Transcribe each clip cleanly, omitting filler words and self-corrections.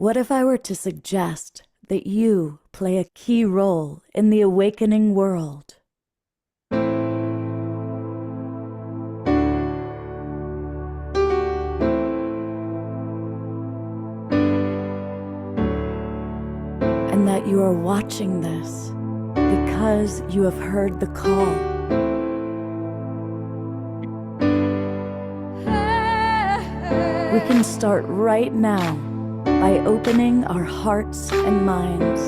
What if I were to suggest that you play a key role in the awakening world? And that you are watching this because you have heard the call. We can start right now by opening our hearts and minds.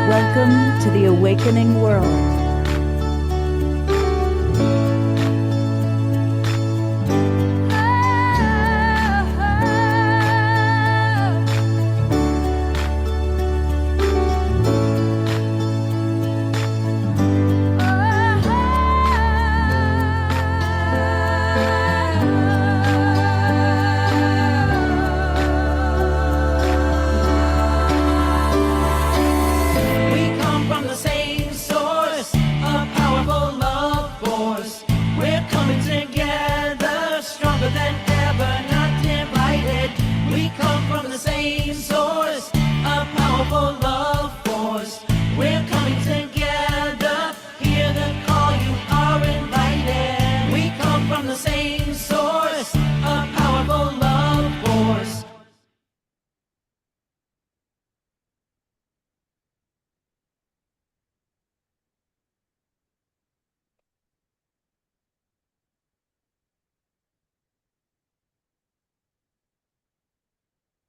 Welcome to the awakening world.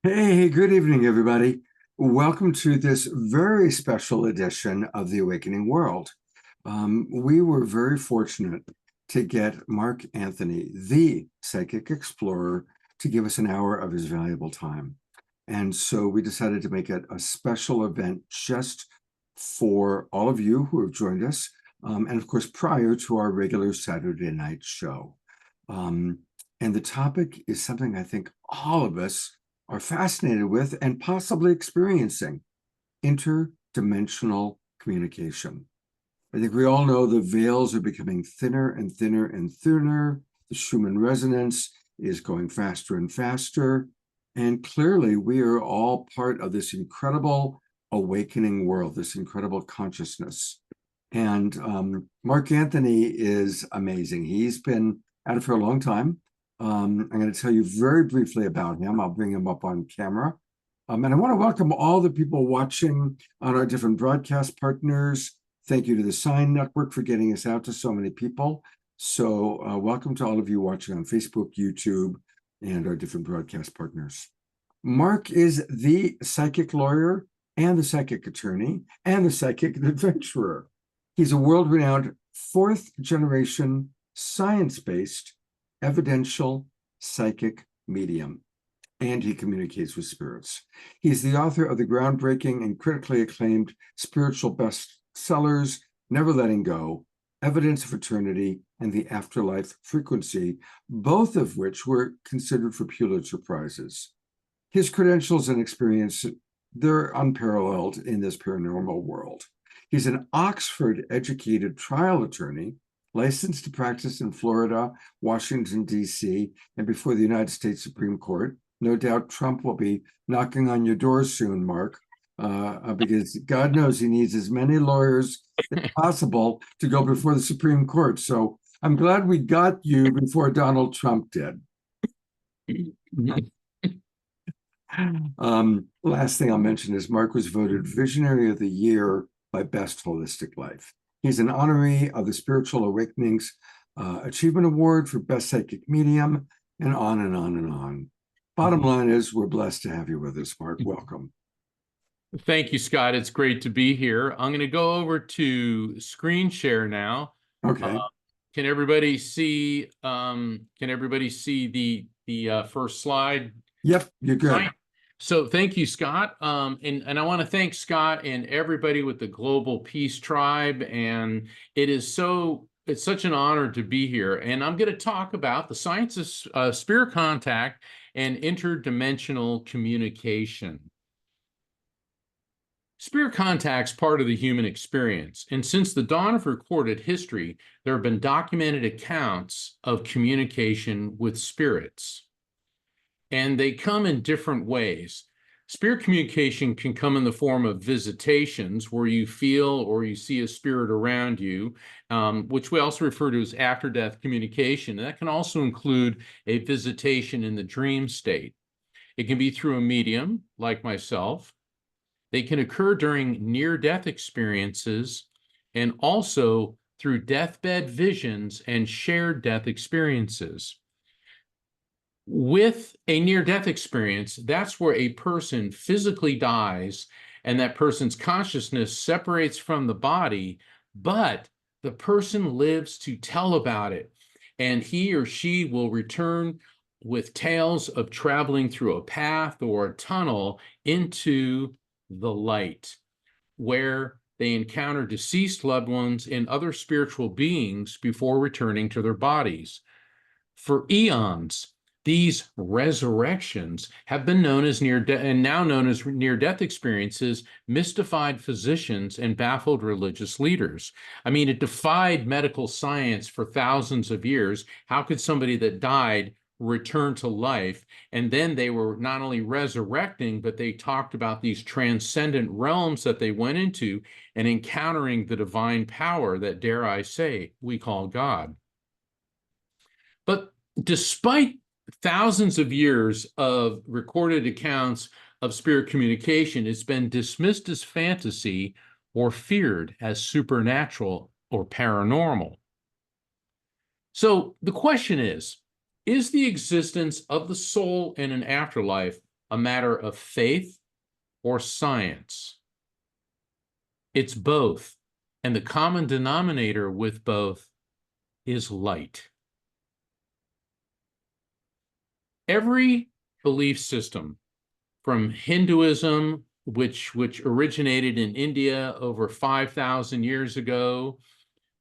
Hey, good evening, everybody. Welcome to this very special edition of The Awakening World. We were very fortunate to get Mark Anthony, the psychic explorer, to give us an hour of his valuable time. And so we decided to make it a special event just for all of you who have joined us, and of course, prior to our regular Saturday night show. And the topic is something I think all of us are fascinated with and possibly experiencing: interdimensional communication. I think we all know the veils are becoming thinner and thinner and thinner. The Schumann resonance is going faster and faster. And clearly, we are all part of this incredible awakening world, this incredible consciousness. And Mark Anthony is amazing. He's been at it for a long time. I'm going to tell you very briefly about him. I'll bring him up on camera. And I want to welcome all the people watching on our different broadcast partners. Thank you to the Sign Network for getting us out to so many people. So welcome to all of you watching on Facebook, YouTube, and our different broadcast partners. Mark is the psychic lawyer and the psychic attorney and the psychic adventurer. He's a world-renowned fourth-generation science-based evidential psychic medium, and he communicates with spirits. He's the author of the groundbreaking and critically acclaimed spiritual bestsellers, Never Letting Go, Evidence of Eternity, and the Afterlife Frequency, both of which were considered for Pulitzer Prizes. His credentials and experience, they're unparalleled in this paranormal world. He's an Oxford-educated trial attorney, licensed to practice in Florida, Washington, D.C., and before the United States Supreme Court. No doubt Trump will be knocking on your door soon, Mark, because God knows he needs as many lawyers as possible to go before the Supreme Court. So I'm glad we got you before Donald Trump did. Last thing I'll mention is Mark was voted Visionary of the Year by Best Holistic Life. He's an honoree of the Spiritual Awakenings Achievement Award for Best Psychic Medium, and on and on and on. Bottom line is, we're blessed to have you with us, Mark. Welcome. Thank you, Scott. It's great to be here. I'm going to go over to screen share now. Okay. Can everybody see? Can everybody see the first slide? Yep, you're good. Right. So thank you, Scott. And I want to thank Scott and everybody with the Global Peace Tribe. And it's such an honor to be here. And I'm going to talk about the science of spirit contact and interdimensional communication. Spirit contact's part of the human experience, and since the dawn of recorded history, there have been documented accounts of communication with spirits, and they come in different ways. Spirit communication can come in the form of visitations, where you feel or you see a spirit around you, which we also refer to as after-death communication. And that can also include a visitation in the dream state. It can be through a medium, like myself. They can occur during near-death experiences and also through deathbed visions and shared death experiences. With a near-death experience, that's where a person physically dies and that person's consciousness separates from the body, but the person lives to tell about it. And he or she will return with tales of traveling through a path or a tunnel into the light, where they encounter deceased loved ones and other spiritual beings before returning to their bodies. For eons, these resurrections have been known as now known as near-death experiences, mystified physicians and baffled religious leaders. I mean, it defied medical science for thousands of years. How could somebody that died return to life? And then they were not only resurrecting, but they talked about these transcendent realms that they went into and encountering the divine power that, dare I say, we call God. But despite thousands of years of recorded accounts of spirit communication, it's been dismissed as fantasy or feared as supernatural or paranormal. So the question is the existence of the soul in an afterlife a matter of faith or science? It's both, and the common denominator with both is light. Every belief system, from Hinduism, which originated in India over 5,000 years ago,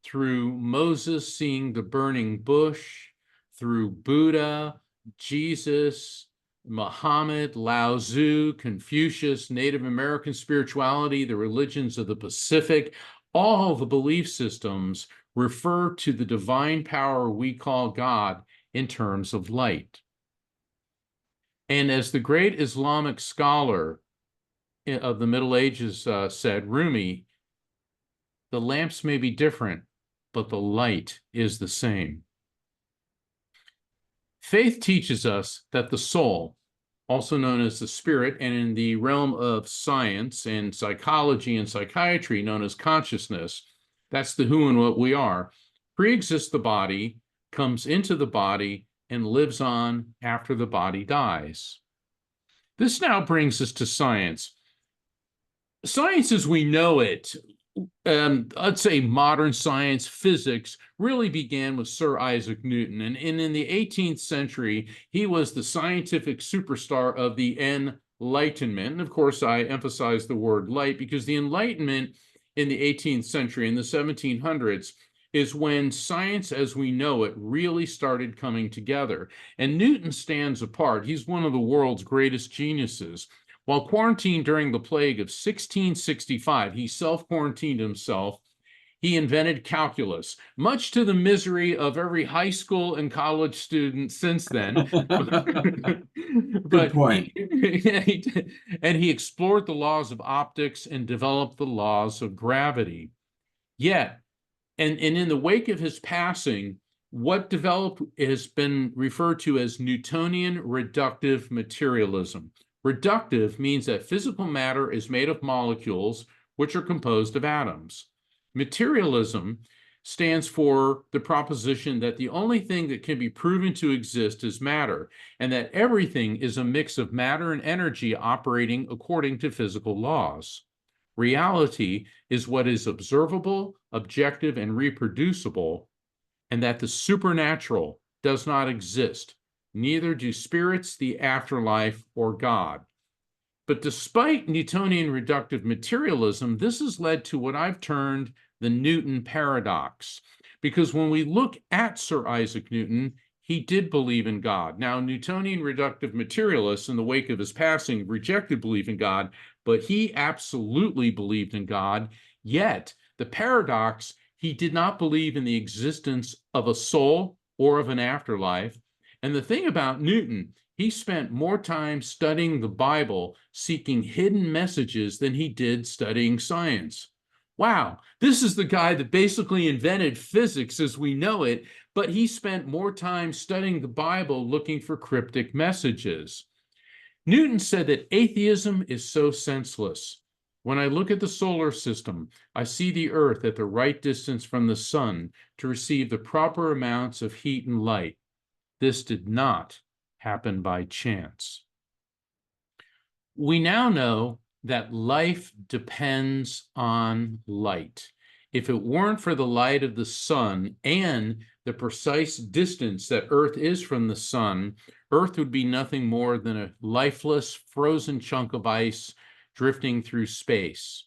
through Moses seeing the burning bush, through Buddha, Jesus, Muhammad, Lao Tzu, Confucius, Native American spirituality, the religions of the Pacific, all the belief systems refer to the divine power we call God in terms of light. And as the great Islamic scholar of the Middle Ages said, Rumi, the lamps may be different, but the light is the same. Faith teaches us that the soul, also known as the spirit, and in the realm of science and psychology and psychiatry known as consciousness, that's the who and what we are, pre-exists the body, comes into the body, and lives on after the body dies. This now brings us to science. Science as we know it, I'd say modern science, physics, really began with Sir Isaac Newton. And in the 18th century, he was the scientific superstar of the Enlightenment. And of course, I emphasize the word light because the Enlightenment in the 18th century, in the 1700s, is when science as we know it really started coming together. And Newton stands apart. He's one of the world's greatest geniuses. While quarantined during the plague of 1665, he self-quarantined himself. He invented calculus, much to the misery of every high school and college student since then. Good point. And he explored the laws of optics and developed the laws of gravity. Yet, and in the wake of his passing, what developed has been referred to as Newtonian reductive materialism. Reductive means that physical matter is made of molecules, which are composed of atoms. Materialism stands for the proposition that the only thing that can be proven to exist is matter, and that everything is a mix of matter and energy operating according to physical laws. Reality is what is observable, objective, and reproducible, and that the supernatural does not exist. Neither do spirits, the afterlife, or God. But despite Newtonian reductive materialism, this has led to what I've termed the Newton paradox. Because when we look at Sir Isaac Newton, he did believe in God. Now, Newtonian reductive materialists, in the wake of his passing, rejected belief in God, but he absolutely believed in God. Yet, the paradox, he did not believe in the existence of a soul or of an afterlife. And the thing about Newton, he spent more time studying the Bible, seeking hidden messages, than he did studying science. Wow, this is the guy that basically invented physics as we know it, but he spent more time studying the Bible looking for cryptic messages. Newton said that atheism is so senseless. When I look at the solar system, I see the Earth at the right distance from the sun to receive the proper amounts of heat and light. This did not happen by chance. We now know that life depends on light. If it weren't for the light of the sun and the precise distance that Earth is from the sun, Earth would be nothing more than a lifeless, frozen chunk of ice drifting through space.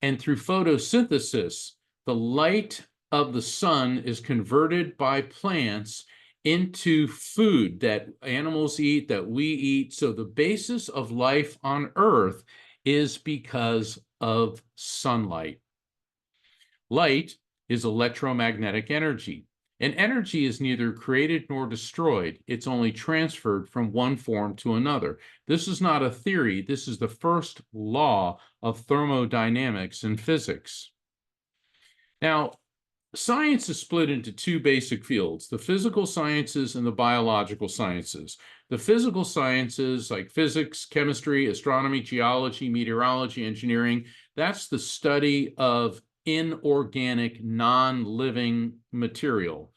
And through photosynthesis, the light of the sun is converted by plants into food that animals eat, that we eat. So the basis of life on Earth is because of sunlight. Light is electromagnetic energy, and energy is neither created nor destroyed. It's only transferred from one form to another. This is not a theory. This is the first law of thermodynamics in physics. Now, science is split into two basic fields, the physical sciences and the biological sciences. The physical sciences, like physics, chemistry, astronomy, geology, meteorology, engineering, that's the study of inorganic, non-living material.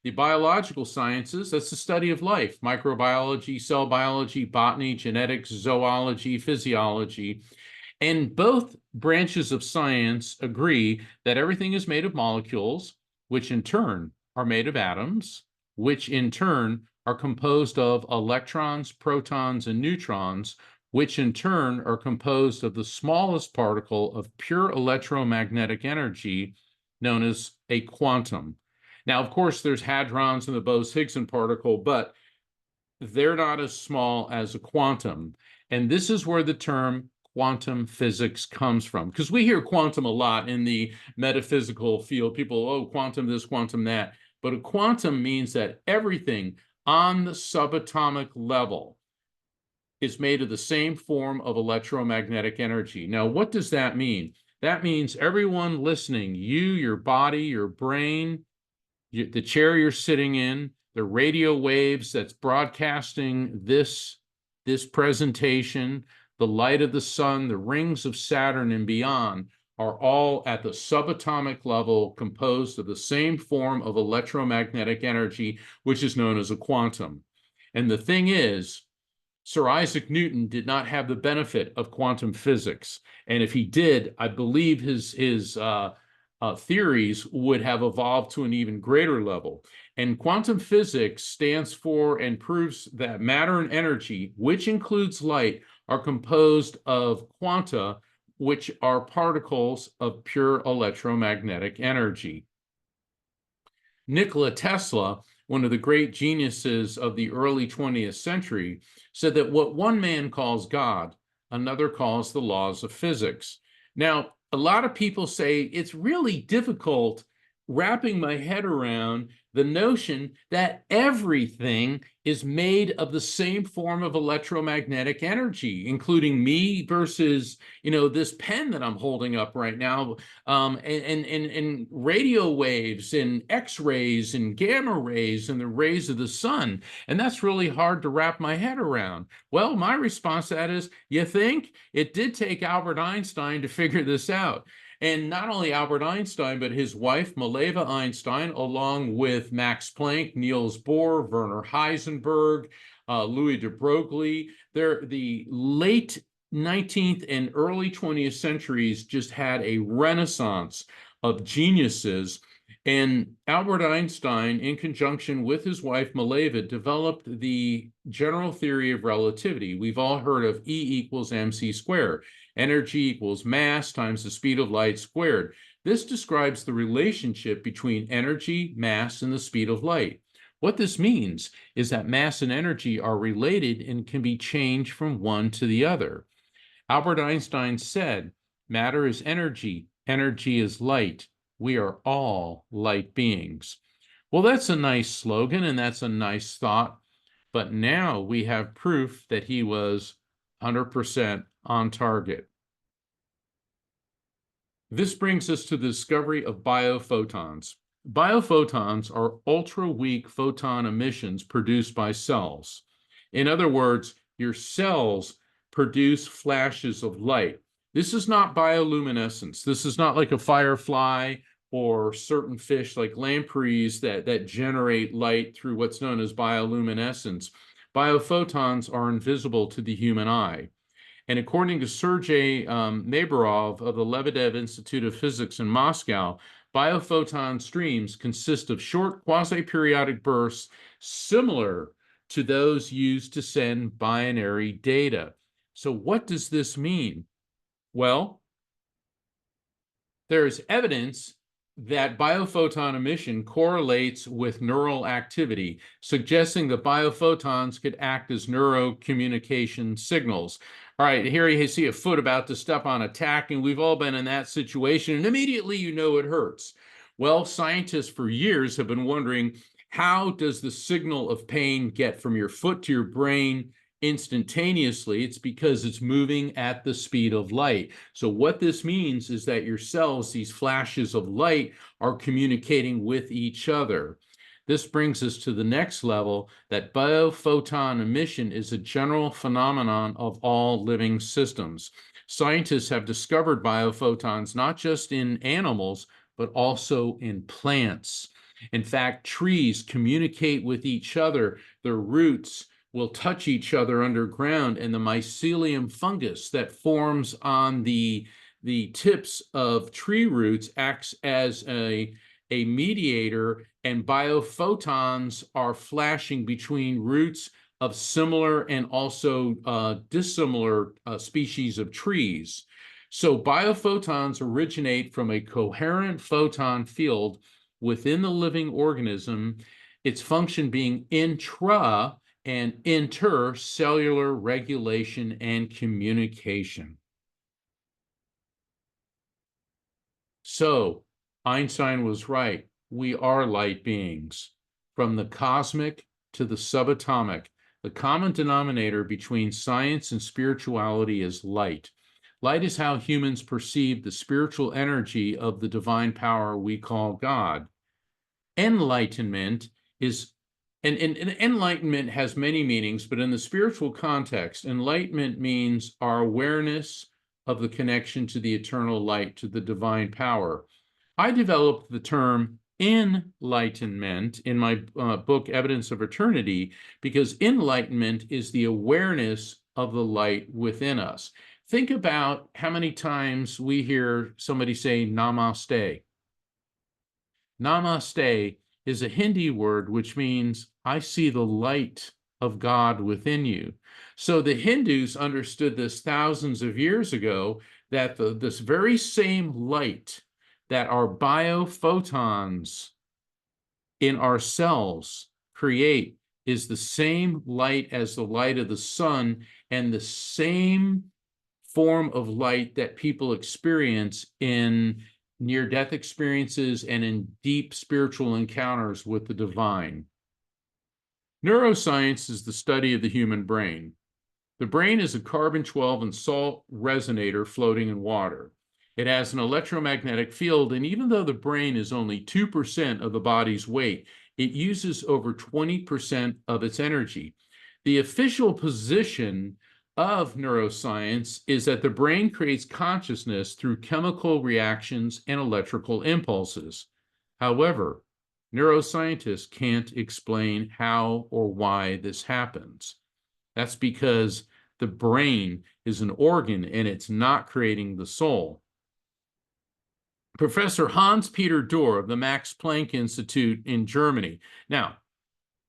The biological sciences, that's the study of life, microbiology, cell biology, botany, genetics, zoology, physiology. And both branches of science agree that everything is made of molecules, which in turn are made of atoms, which in turn are composed of electrons, protons, and neutrons, which in turn are composed of the smallest particle of pure electromagnetic energy known as a quantum. Now, of course, there's hadrons in the Bose-Higgs particle, but they're not as small as a quantum. And this is where the term quantum physics comes from, because we hear quantum a lot in the metaphysical field. People, oh, quantum this, quantum that. But a quantum means that everything on the subatomic level is made of the same form of electromagnetic energy. Now, what does that mean? That means everyone listening, you, your body, your brain, the chair you're sitting in, the radio waves that's broadcasting this presentation, the light of the sun, the rings of Saturn and beyond are all at the subatomic level composed of the same form of electromagnetic energy, which is known as a quantum. And the thing is, Sir Isaac Newton did not have the benefit of quantum physics. And if he did, I believe his theories would have evolved to an even greater level. And quantum physics stands for and proves that matter and energy, which includes light, are composed of quanta, which are particles of pure electromagnetic energy. Nikola Tesla, one of the great geniuses of the early 20th century, said that what one man calls God, another calls the laws of physics. Now, a lot of people say it's really difficult wrapping my head around the notion that everything is made of the same form of electromagnetic energy, including me versus, this pen that I'm holding up right now, and radio waves and X-rays and gamma rays and the rays of the sun. And that's really hard to wrap my head around. Well, my response to that is, you think? It did take Albert Einstein to figure this out. And not only Albert Einstein, but his wife, Mileva Einstein, along with Max Planck, Niels Bohr, Werner Heisenberg, Louis de Broglie. The late 19th and early 20th centuries just had a renaissance of geniuses. And Albert Einstein, in conjunction with his wife, Mileva, developed the general theory of relativity. We've all heard of E equals mc squared. Energy equals mass times the speed of light squared. This describes the relationship between energy, mass, and the speed of light. What this means is that mass and energy are related and can be changed from one to the other. Albert Einstein said, matter is energy, energy is light. We are all light beings. Well, that's a nice slogan and that's a nice thought, but now we have proof that he was 100% on target. This brings us to the discovery of biophotons. Biophotons are ultra-weak photon emissions produced by cells. In other words, your cells produce flashes of light. This is not bioluminescence. This is not like a firefly or certain fish like lampreys that generate light through what's known as bioluminescence. Biophotons are invisible to the human eye. And according to Sergei Naborov of the Lebedev Institute of Physics in Moscow, biophoton streams consist of short quasi-periodic bursts similar to those used to send binary data. So what does this mean? Well, there's evidence that biophoton emission correlates with neural activity, suggesting that biophotons could act as neurocommunication signals. All right, here you see a foot about to step on a tack, and we've all been in that situation, and immediately you know it hurts. Well, scientists for years have been wondering, how does the signal of pain get from your foot to your brain instantaneously? It's because it's moving at the speed of light. So what this means is that your cells, these flashes of light, are communicating with each other. This brings us to the next level, that biophoton emission is a general phenomenon of all living systems. Scientists have discovered biophotons not just in animals, but also in plants. In fact, trees communicate with each other. Their roots will touch each other underground, and the mycelium fungus that forms on the tips of tree roots acts as a mediator, and biophotons are flashing between roots of similar and also dissimilar species of trees. So biophotons originate from a coherent photon field within the living organism, its function being intra and intercellular regulation and communication. So Einstein was right. We are light beings. From the cosmic to the subatomic, the common denominator between science and spirituality is light. Light is how humans perceive the spiritual energy of the divine power we call God. Enlightenment is, and enlightenment has many meanings, but in the spiritual context, enlightenment means our awareness of the connection to the eternal light, to the divine power. I developed the term enlightenment in my book, Evidence of Eternity, because enlightenment is the awareness of the light within us. Think about how many times we hear somebody say namaste. Namaste is a Hindi word which means, I see the light of God within you. So the Hindus understood this thousands of years ago, that this very same light that our biophotons in our cells create is the same light as the light of the sun, and the same form of light that people experience in near-death experiences and in deep spiritual encounters with the divine. Neuroscience is the study of the human brain. The brain is a carbon-12 and salt resonator floating in water. It has an electromagnetic field, and even though the brain is only 2% of the body's weight, it uses over 20% of its energy. The official position of neuroscience is that the brain creates consciousness through chemical reactions and electrical impulses. However, neuroscientists can't explain how or why this happens. That's because the brain is an organ and it's not creating the soul. Professor Hans-Peter Dürr of the Max Planck Institute in Germany. Now,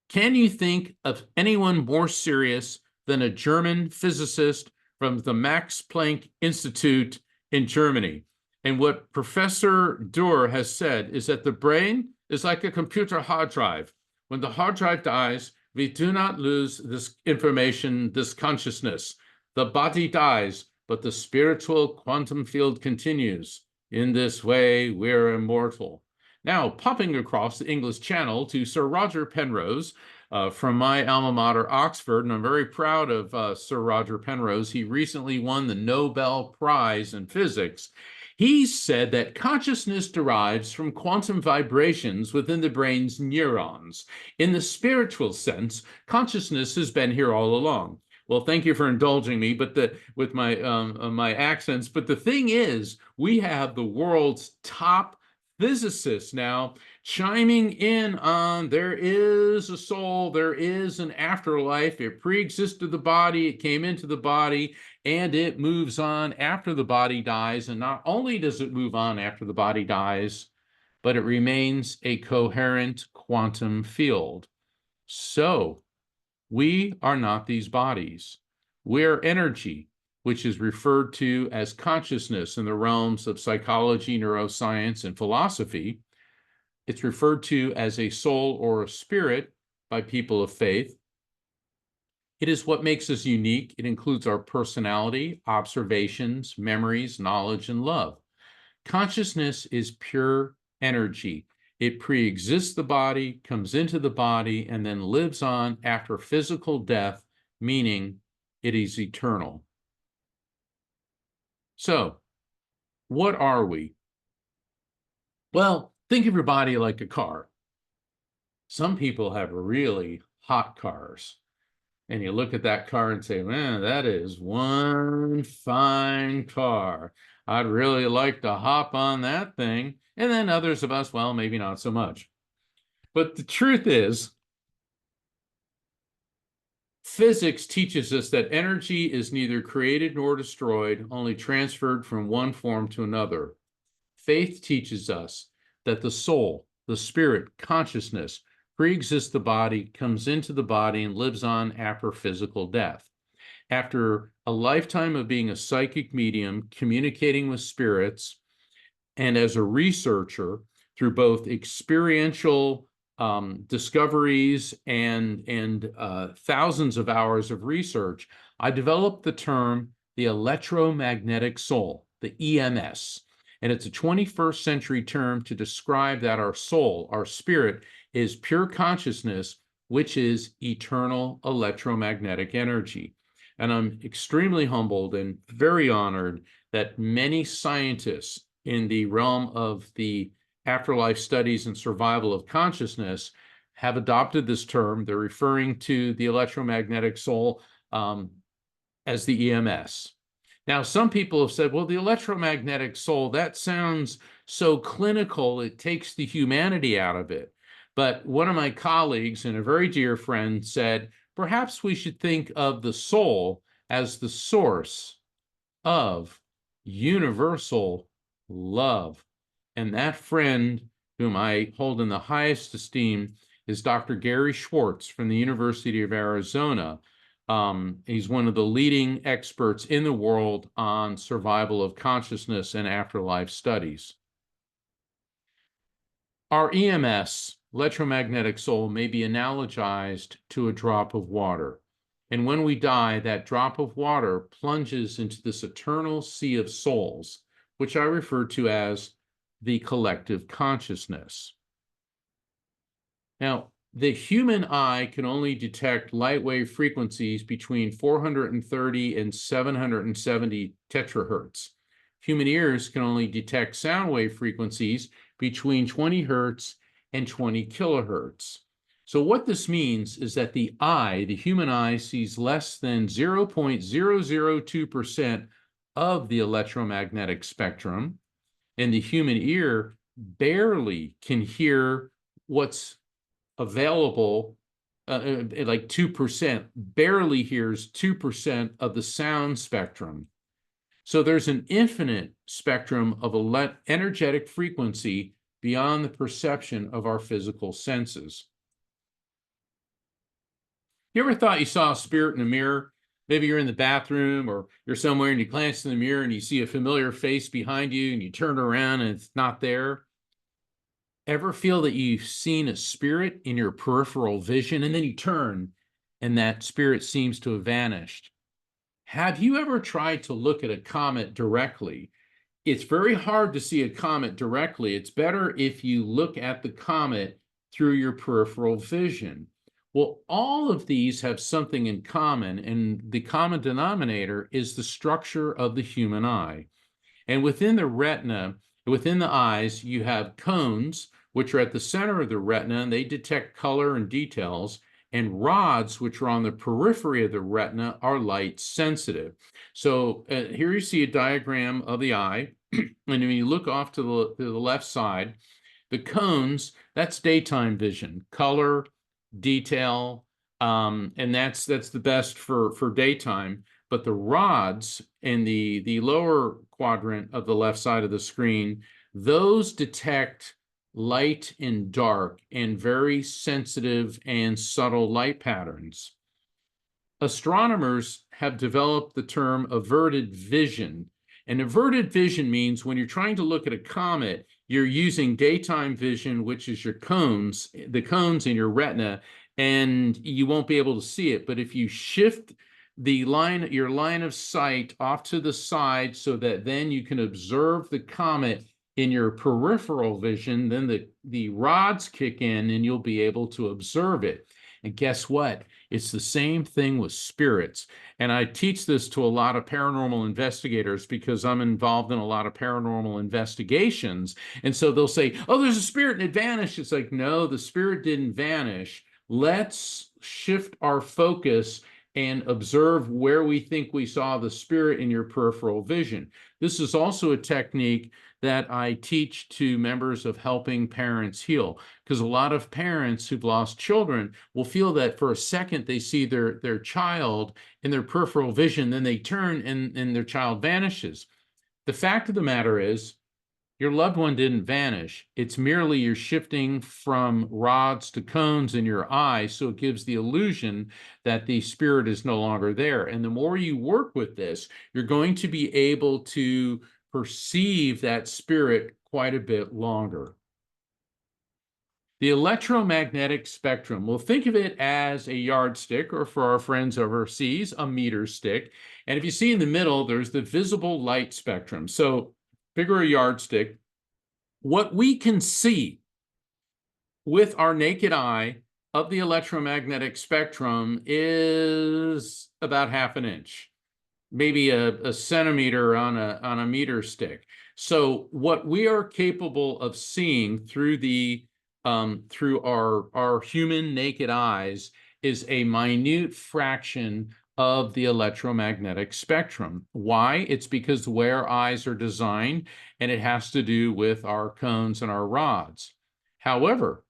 can you think of anyone more serious than a German physicist from the Max Planck Institute in Germany? And what Professor Dürr has said is that the brain is like a computer hard drive. When the hard drive dies, we do not lose this information, this consciousness. The body dies, but the spiritual quantum field continues. In this way, we're immortal. Now, popping across the English Channel to Sir Roger Penrose from my alma mater, Oxford, and I'm very proud of Sir Roger Penrose. He recently won the Nobel Prize in Physics. He said that consciousness derives from quantum vibrations within the brain's neurons. In the spiritual sense, consciousness has been here all along. Well, thank you for indulging me, but with my my accents. But the thing is, we have the world's top physicists now chiming in on there is a soul, there is an afterlife. It pre-existed the body, it came into the body, and it moves on after the body dies. And not only does it move on after the body dies, but it remains a coherent quantum field. So we are not these bodies. We're energy, which is referred to as consciousness in the realms of psychology, neuroscience, and philosophy. It's referred to as a soul or a spirit by people of faith. It is what makes us unique. It includes our personality, observations, memories, knowledge, and love. Consciousness is pure energy. It pre-exists the body, comes into the body, and then lives on after physical death, meaning it is eternal. So, what are we? Well, think of your body like a car. Some people have really hot cars. And you look at that car and say, man, that is one fine car. I'd really like to hop on that thing. And then others of us, well, maybe not so much. But the truth is, physics teaches us that energy is neither created nor destroyed, only transferred from one form to another. Faith teaches us that the soul, the spirit, consciousness, pre-exists the body, comes into the body, and lives on after physical death. After a lifetime of being a psychic medium, communicating with spirits, and as a researcher through both experiential discoveries and thousands of hours of research, I developed the term the electromagnetic soul, the EMS. And it's a 21st century term to describe that our soul, our spirit, is pure consciousness, which is eternal electromagnetic energy. And I'm extremely humbled and very honored that many scientists in the realm of the afterlife studies and survival of consciousness have adopted this term. They're referring to the electromagnetic soul as the EMS. Now, some people have said, well, the electromagnetic soul, that sounds so clinical, it takes the humanity out of it. But one of my colleagues and a very dear friend said, perhaps we should think of the soul as the source of universal love. And that friend, whom I hold in the highest esteem, is Dr. Gary Schwartz from the University of Arizona. He's one of the leading experts in the world on survival of consciousness and afterlife studies. Our EMS, electromagnetic soul, may be analogized to a drop of water. And when we die, that drop of water plunges into this eternal sea of souls, which I refer to as the collective consciousness. Now, the human eye can only detect light wave frequencies between 430 and 770 terahertz. Human ears can only detect sound wave frequencies between 20 hertz and 20 kilohertz. So what this means is that the eye, the human eye, sees less than 0.002% of the electromagnetic spectrum, and the human ear barely can hear what's available, like 2%, barely hears 2% of the sound spectrum. So there's an infinite spectrum of energetic frequency beyond the perception of our physical senses. You ever thought you saw a spirit in a mirror? Maybe you're in the bathroom or you're somewhere and you glance in the mirror and you see a familiar face behind you and you turn around and it's not there. Ever feel that you've seen a spirit in your peripheral vision and then you turn and that spirit seems to have vanished? Have you ever tried to look at a comet directly? It's very hard to see a comet directly. It's better if you look at the comet through your peripheral vision. Well, all of these have something in common, and the common denominator is the structure of the human eye. And within the retina, within the eyes, you have cones, which are at the center of the retina, and they detect color and details, and rods, which are on the periphery of the retina, are light sensitive. So here you see a diagram of the eye, and when you look off to the left side, the cones, that's daytime vision, color, detail, and that's the best for daytime. But the rods in the lower quadrant of the left side of the screen, those detect light and dark and very sensitive and subtle light patterns. Astronomers have developed the term averted vision. And averted vision means when you're trying to look at a comet, you're using daytime vision, which is your cones, the cones in your retina, and you won't be able to see it. But if you shift your line of sight off to the side so that then you can observe the comet in your peripheral vision, then the rods kick in and you'll be able to observe it. And guess what? It's the same thing with spirits. And I teach this to a lot of paranormal investigators because I'm involved in a lot of paranormal investigations. And so they'll say, oh, there's a spirit and it vanished. It's like, no, the spirit didn't vanish. Let's shift our focus and observe where we think we saw the spirit in your peripheral vision. This is also a technique that I teach to members of Helping Parents Heal, because a lot of parents who've lost children will feel that for a second they see their child in their peripheral vision, then they turn and their child vanishes. The fact of the matter is, your loved one didn't vanish. It's merely you're shifting from rods to cones in your eye, so it gives the illusion that the spirit is no longer there. And the more you work with this, you're going to be able to perceive that spirit quite a bit longer. The electromagnetic spectrum, we'll think of it as a yardstick, or for our friends overseas, a meter stick. And if you see in the middle, there's the visible light spectrum. So figure a yardstick. What we can see with our naked eye of the electromagnetic spectrum is about half an inch, maybe a centimeter on a meter stick. So what we are capable of seeing through through our human naked eyes is a minute fraction of the electromagnetic spectrum. Why? It's because the way our eyes are designed, and it has to do with our cones and our rods. However,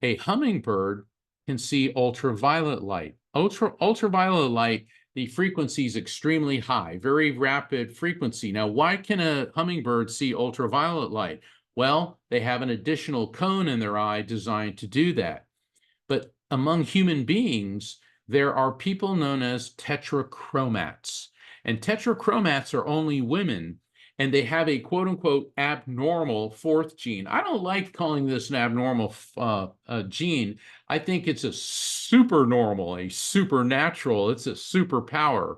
a hummingbird can see ultraviolet light. Ultraviolet light, the frequency is extremely high, very rapid frequency. Now, why can a hummingbird see ultraviolet light? Well, they have an additional cone in their eye designed to do that. But among human beings, there are people known as tetrachromats. And tetrachromats are only women, and they have a quote-unquote abnormal fourth gene. I don't like calling this an abnormal gene. I think it's a supernormal, a supernatural, it's a superpower.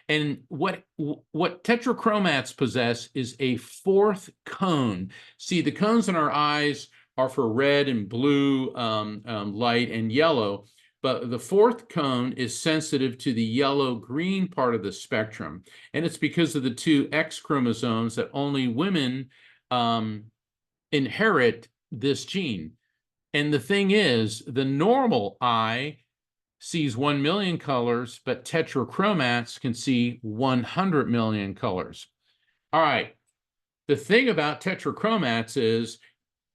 And what tetrachromats possess is a fourth cone. See, the cones in our eyes are for red and blue light and yellow, but the fourth cone is sensitive to the yellow-green part of the spectrum. And it's because of the two X chromosomes that only women inherit this gene. And the thing is, the normal eye sees 1 million colors, but tetrachromats can see 100 million colors. All right, the thing about tetrachromats is,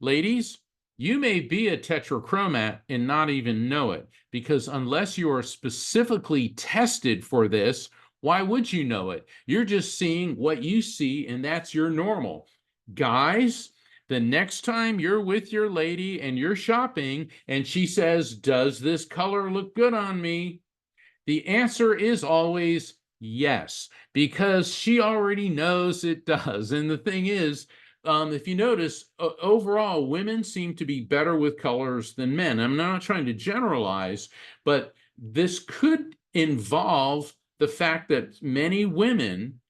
ladies, you may be a tetrachromat and not even know it, because unless you are specifically tested for this, why would you know it? You're just seeing what you see, and that's your normal. Guys, the next time you're with your lady and you're shopping and she says, does this color look good on me? The answer is always yes, because she already knows it does. And the thing is, if you notice, overall, women seem to be better with colors than men. I'm not trying to generalize, but this could involve the fact that many women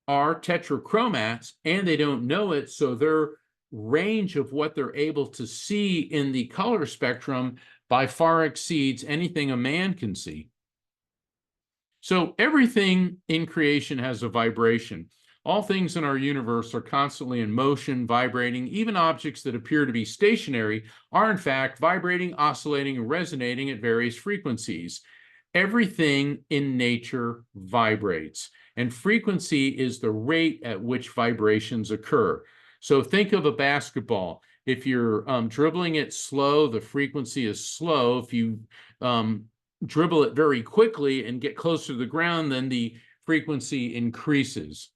are tetrachromats and they don't know it, so their range of what they're able to see in the color spectrum by far exceeds anything a man can see. So everything in creation has a vibration. All things in our universe are constantly in motion, vibrating. Even objects that appear to be stationary are in fact vibrating, oscillating, and resonating at various frequencies. Everything in nature vibrates, and frequency is the rate at which vibrations occur. So think of a basketball. If you're dribbling it slow, the frequency is slow. If you dribble it very quickly and get closer to the ground, then the frequency increases.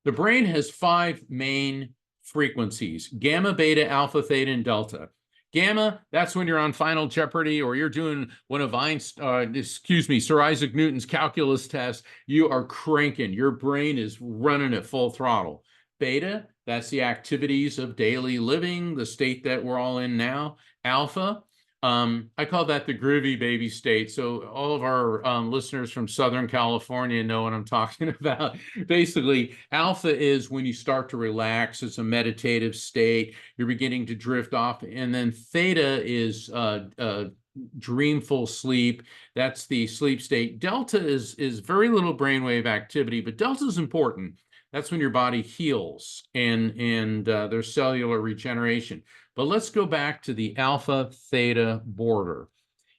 The brain has 5 main frequencies: gamma, beta, alpha, theta, and delta. Gamma, that's when you're on Final Jeopardy or you're doing one of Sir Isaac Newton's calculus tests. You are cranking. Your brain is running at full throttle. Beta, that's the activities of daily living, the state that we're all in now. Alpha, I call that the groovy baby state. So all of our listeners from Southern California know what I'm talking about. Basically, alpha is when you start to relax. It's a meditative state. You're beginning to drift off. And then theta is dreamful sleep. That's the sleep state. Delta is very little brainwave activity, but delta is important. That's when your body heals and there's cellular regeneration. But let's go back to the alpha-theta border.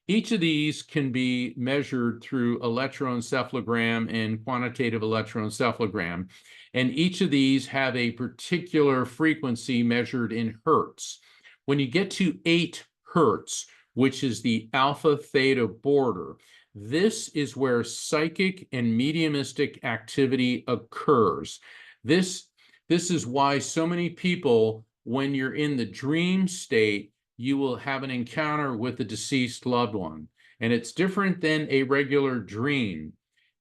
Each of these can be measured through electroencephalogram and quantitative electroencephalogram. And each of these have a particular frequency measured in hertz. When you get to 8 hertz, which is the alpha-theta border, this is where psychic and mediumistic activity occurs. This is why so many people, when you're in the dream state, you will have an encounter with a deceased loved one. And it's different than a regular dream.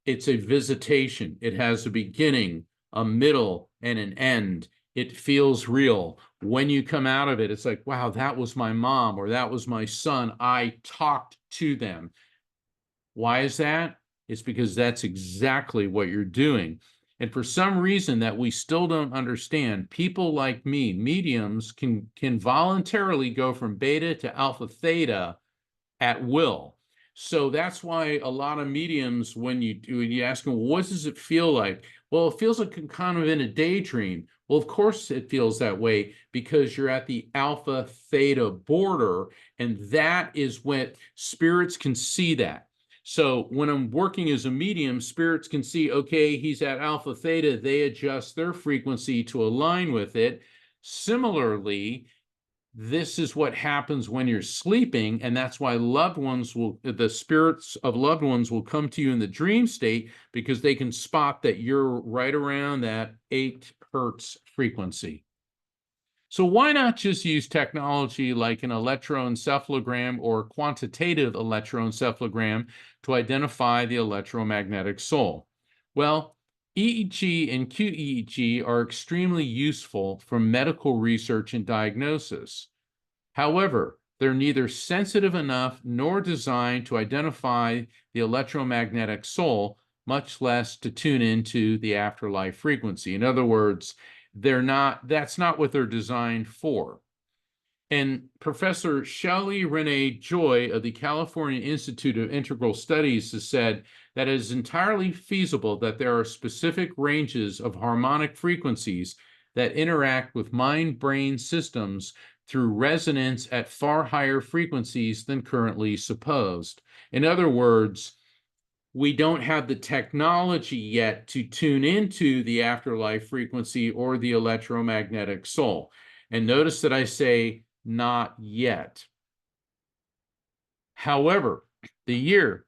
It's a visitation. It has a beginning, a middle, and an end. It feels real. When you come out of it, it's like, wow, that was my mom or that was my son. I talked to them. Why is that? It's because that's exactly what you're doing. And for some reason that we still don't understand, people like me, mediums, can voluntarily go from beta to alpha theta at will. So that's why a lot of mediums, when you ask them, what does it feel like? Well, it feels like kind of in a daydream. Well, of course it feels that way because you're at the alpha theta border, and that is when spirits can see that. So when I'm working as a medium, spirits can see, okay, he's at alpha theta. They adjust their frequency to align with it. Similarly, this is what happens when you're sleeping, and that's why the spirits of loved ones will come to you in the dream state, because they can spot that you're right around that 8 hertz frequency. So why not just use technology like an electroencephalogram or quantitative electroencephalogram to identify the electromagnetic soul? Well, EEG and QEEG are extremely useful for medical research and diagnosis. However, they're neither sensitive enough nor designed to identify the electromagnetic soul, much less to tune into the afterlife frequency. In other words, that's not what they're designed for. And Professor Shelley Renee Joy of the California Institute of Integral Studies has said that it is entirely feasible that there are specific ranges of harmonic frequencies that interact with mind-brain systems through resonance at far higher frequencies than currently supposed. In other words, we don't have the technology yet to tune into the afterlife frequency or the electromagnetic soul. And notice that I say not yet. However, the year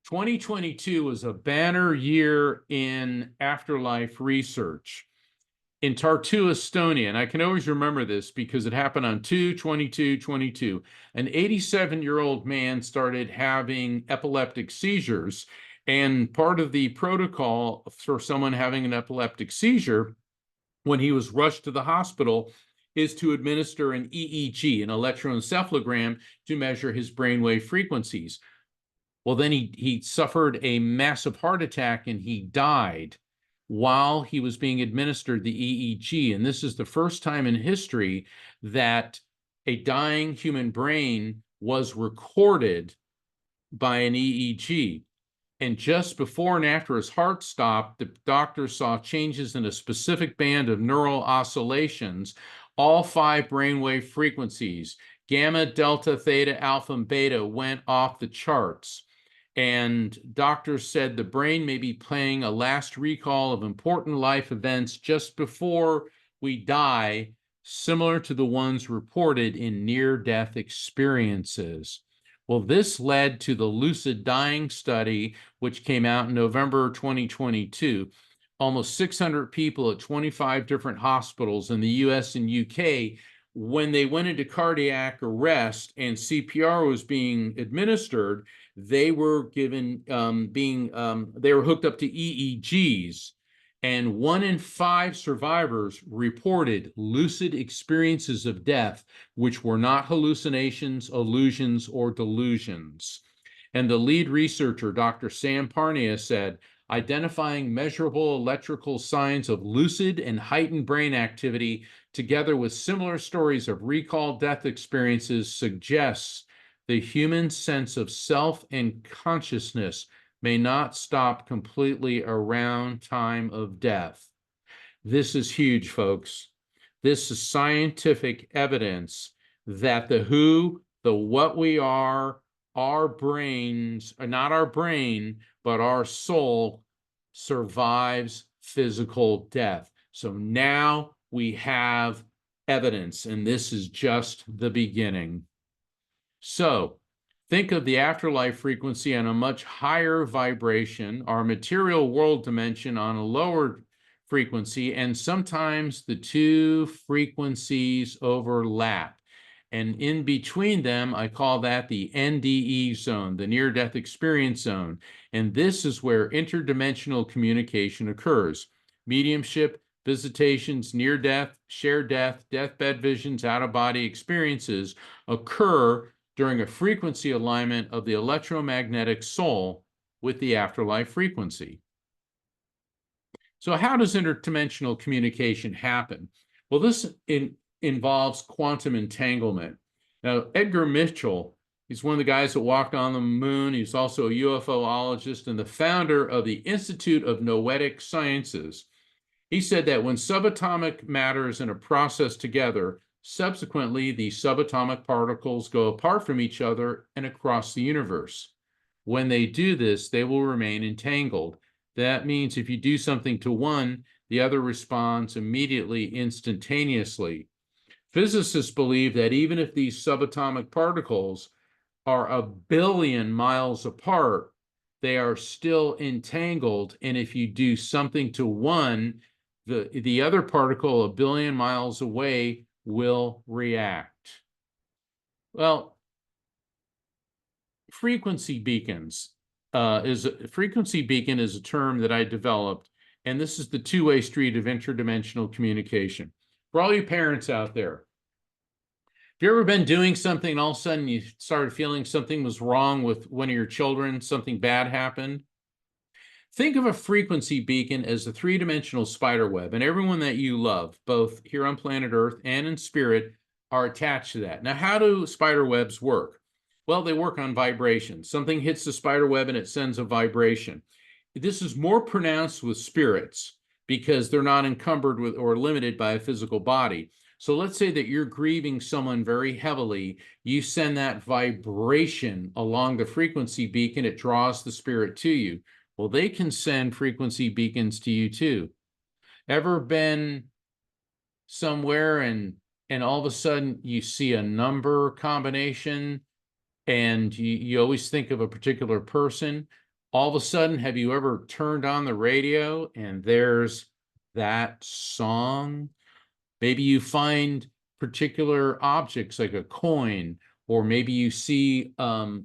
2022 was a banner year in afterlife research. In Tartu, Estonia, and I can always remember this because it happened on 2/22/22, an 87-year-old man started having epileptic seizures, and part of the protocol for someone having an epileptic seizure when he was rushed to the hospital is to administer an EEG, an electroencephalogram, to measure his brainwave frequencies. Well, then he suffered a massive heart attack and he died while he was being administered the EEG. And this is the first time in history that a dying human brain was recorded by an EEG. And just before and after his heart stopped, the doctors saw changes in a specific band of neural oscillations, all 5 brainwave frequencies, gamma, delta, theta, alpha, and beta, went off the charts. And doctors said the brain may be playing a last recall of important life events just before we die, similar to the ones reported in near-death experiences. Well, this led to the lucid dying study, which came out in November 2022. Almost 600 people at 25 different hospitals in the US and UK, when they went into cardiac arrest and CPR was being administered, they were given they were hooked up to EEGs, and 1 in 5 survivors reported lucid experiences of death, which were not hallucinations, illusions, or delusions. And the lead researcher, Dr. Sam Parnia, said, identifying measurable electrical signs of lucid and heightened brain activity together with similar stories of recall death experiences suggests the human sense of self and consciousness may not stop completely around time of death. This is huge, folks. This is scientific evidence that the who, the what we are, our brains, not our brain, but our soul survives physical death. So now we have evidence, and this is just the beginning. So think of the afterlife frequency on a much higher vibration, our material world dimension on a lower frequency, and sometimes the 2 frequencies overlap. And in between them, I call that the NDE zone, the near-death experience zone. And this is where interdimensional communication occurs. Mediumship, visitations, near-death, shared death, deathbed visions, out-of-body experiences occur during a frequency alignment of the electromagnetic soul with the afterlife frequency. So how does interdimensional communication happen? Well, this involves quantum entanglement. Now, Edgar Mitchell, he's one of the guys that walked on the moon. He's also a UFOologist and the founder of the Institute of Noetic Sciences. He said that when subatomic matter is in a process together, subsequently, the subatomic particles go apart from each other and across the universe. When they do this, they will remain entangled. That means if you do something to one, the other responds immediately, instantaneously. Physicists believe that even if these subatomic particles are 1 billion miles apart, they are still entangled. And if you do something to one, the other particle 1 billion miles away will react. Well, frequency beacons frequency beacon is a term that I developed, and this is the 2-way street of interdimensional communication. For all you parents out there, have you ever been doing something and all of a sudden you started feeling something was wrong with one of your children, something bad happened? Think of a frequency beacon as a 3-dimensional spider web, and everyone that you love, both here on planet Earth and in spirit, are attached to that. Now, how do spider webs work? Well, they work on vibration. Something hits the spider web and it sends a vibration. This is more pronounced with spirits because they're not encumbered with or limited by a physical body. So let's say that you're grieving someone very heavily. You send that vibration along the frequency beacon. It draws the spirit to you. Well, they can send frequency beacons to you too. Ever been somewhere and all of a sudden you see a number combination and you always think of a particular person? All of a sudden, have you ever turned on the radio and there's that song? Maybe you find particular objects like a coin, or maybe you see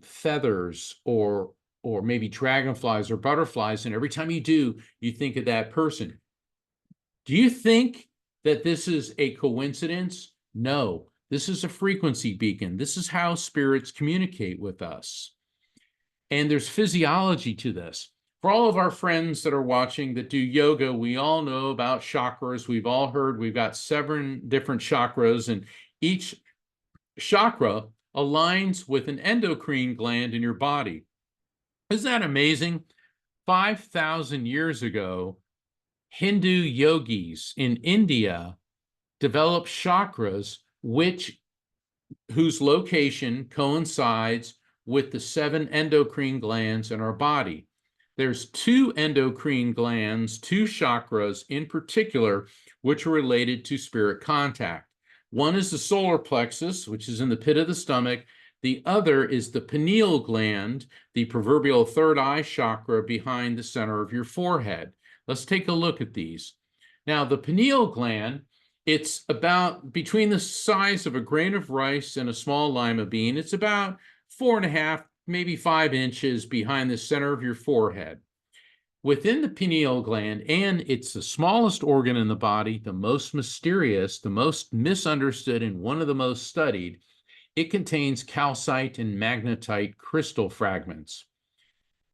feathers or maybe dragonflies or butterflies, and every time you do, you think of that person. Do you think that this is a coincidence? No, this is a frequency beacon. This is how spirits communicate with us. And there's physiology to this. For all of our friends that are watching that do yoga, we all know about chakras. We've all heard we've got 7 different chakras, and each chakra aligns with an endocrine gland in your body. Isn't that amazing? 5,000 years ago, Hindu yogis in India developed chakras whose location coincides with the 7 endocrine glands in our body. There's 2 endocrine glands, 2 chakras in particular, which are related to spirit contact. One is the solar plexus, which is in the pit of the stomach. The other is the pineal gland, the proverbial third eye chakra behind the center of your forehead. Let's take a look at these. Now, the pineal gland, it's about between the size of a grain of rice and a small lima bean. It's about 4.5, maybe 5 inches behind the center of your forehead. Within the pineal gland, and it's the smallest organ in the body, the most mysterious, the most misunderstood, and one of the most studied, it contains calcite and magnetite crystal fragments.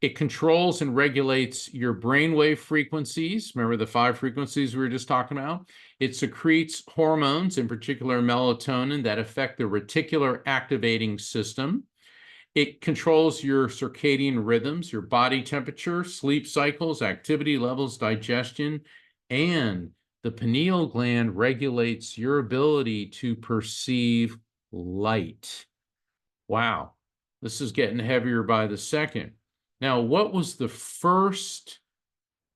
It controls and regulates your brainwave frequencies. Remember the 5 frequencies we were just talking about? It secretes hormones, in particular melatonin, that affect the reticular activating system. It controls your circadian rhythms, your body temperature, sleep cycles, activity levels, digestion, and the pineal gland regulates your ability to perceive light. Wow, this is getting heavier by the second. Now, what was the first